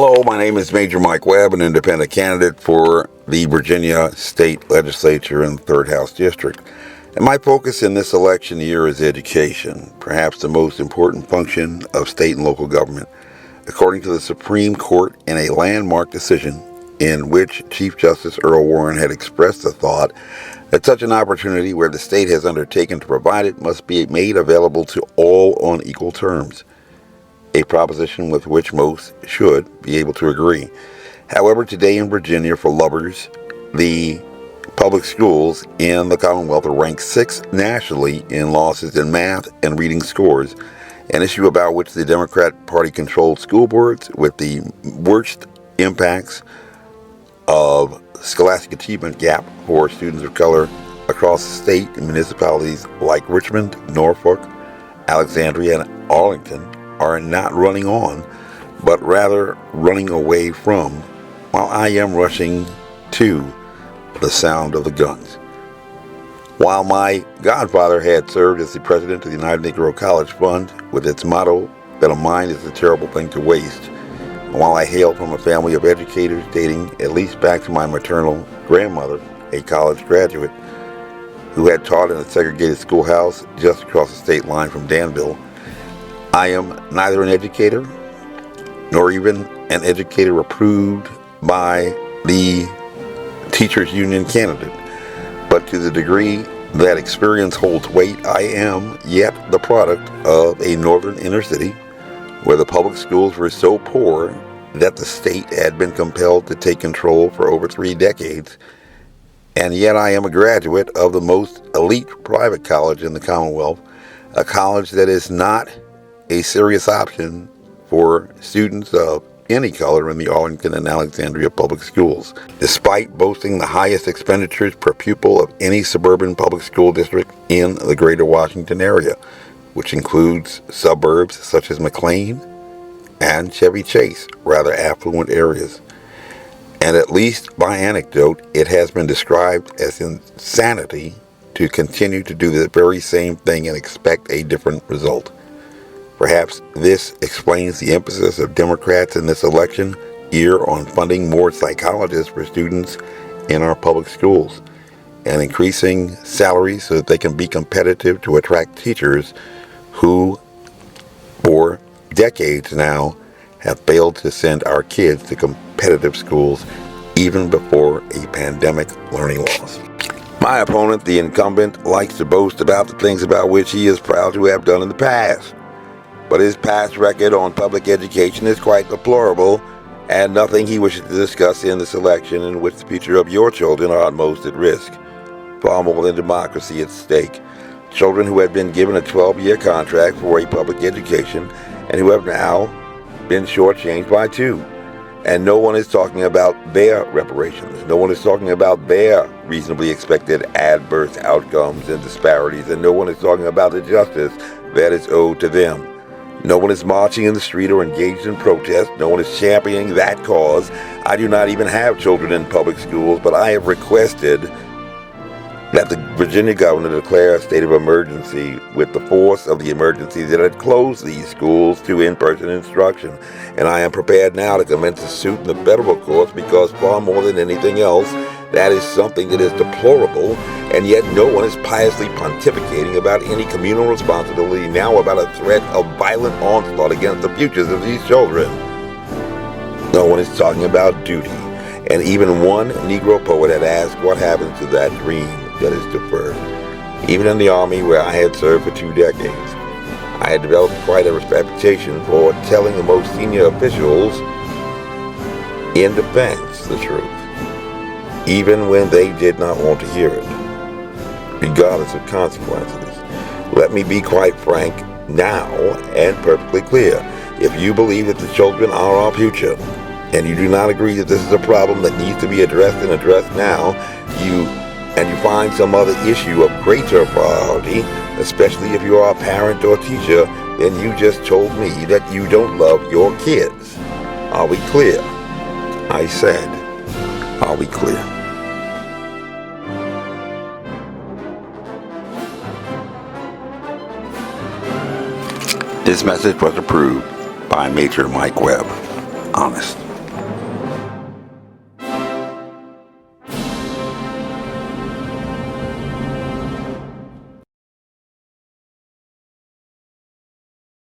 Hello, my name is Major Mike Webb, an independent candidate for the Virginia State Legislature in the 3rd House District. And my focus in this election year is education, perhaps the most important function of state and local government. According to the Supreme Court in a landmark decision in which Chief Justice Earl Warren had expressed the thought that such an opportunity where the state has undertaken to provide it must be made available to all on equal terms, a proposition with which most should be able to agree. However, today in Virginia, for lovers, the public schools in the Commonwealth are ranked 6th nationally in losses in math and reading scores, an issue about which the Democrat Party-controlled school boards, with the worst impacts of scholastic achievement gap for students of color across the state in municipalities like Richmond, Norfolk, Alexandria, and Arlington, are not running on, but rather running away from, while I am rushing to the sound of the guns. While my godfather had served as the president of the United Negro College Fund with its motto that a mind is a terrible thing to waste, and while I hail from a family of educators dating at least back to my maternal grandmother, a college graduate, who had taught in a segregated schoolhouse just across the state line from Danville, I am neither an educator nor even an educator approved by the teachers union candidate. But to the degree that experience holds weight, I am yet the product of a northern inner city where the public schools were so poor that the state had been compelled to take control for over 3 decades. And yet I am a graduate of the most elite private college in the Commonwealth, a college that is not a serious option for students of any color in the Arlington and Alexandria public schools, despite boasting the highest expenditures per pupil of any suburban public school district in the greater Washington area, which includes suburbs such as McLean and Chevy Chase, rather affluent areas. And at least by anecdote, it has been described as insanity to continue to do the very same thing and expect a different result. Perhaps this explains the emphasis of Democrats in this election year on funding more psychologists for students in our public schools and increasing salaries so that they can be competitive to attract teachers who, for decades now, have failed to send our kids to competitive schools even before a pandemic learning loss. My opponent, the incumbent, likes to boast about the things about which he is proud to have done in the past. But his past record on public education is quite deplorable, and nothing he wishes to discuss in this election in which the future of your children are most at risk. Far more than democracy at stake. Children who had been given a 12-year contract for a public education and who have now been shortchanged by 2. And no one is talking about their reparations. No one is talking about their reasonably expected adverse outcomes and disparities, and no one is talking about the justice that is owed to them. No one is marching in the street or engaged in protest. No one is championing that cause. I do not even have children in public schools, but I have requested that the Virginia governor declare a state of emergency with the force of the emergency that had closed these schools to in-person instruction. And I am prepared now to commence a suit in the federal courts because far more than anything else, that is something that is deplorable, and yet no one is piously pontificating about any communal responsibility now about a threat of violent onslaught against the futures of these children. No one is talking about duty, and even one Negro poet had asked what happens to that dream that is deferred. Even in the Army, where I had served for 2 decades, I had developed quite a reputation for telling the most senior officials in defense the truth, even when they did not want to hear it, regardless of consequences. Let me be quite frank now and perfectly clear. If you believe that the children are our future, and you do not agree that this is a problem that needs to be addressed and addressed now, you find some other issue of greater priority, especially if you are a parent or teacher, then you just told me that you don't love your kids. Are we clear? I said, are we clear? This message was approved by Major Mike Webb. Honest.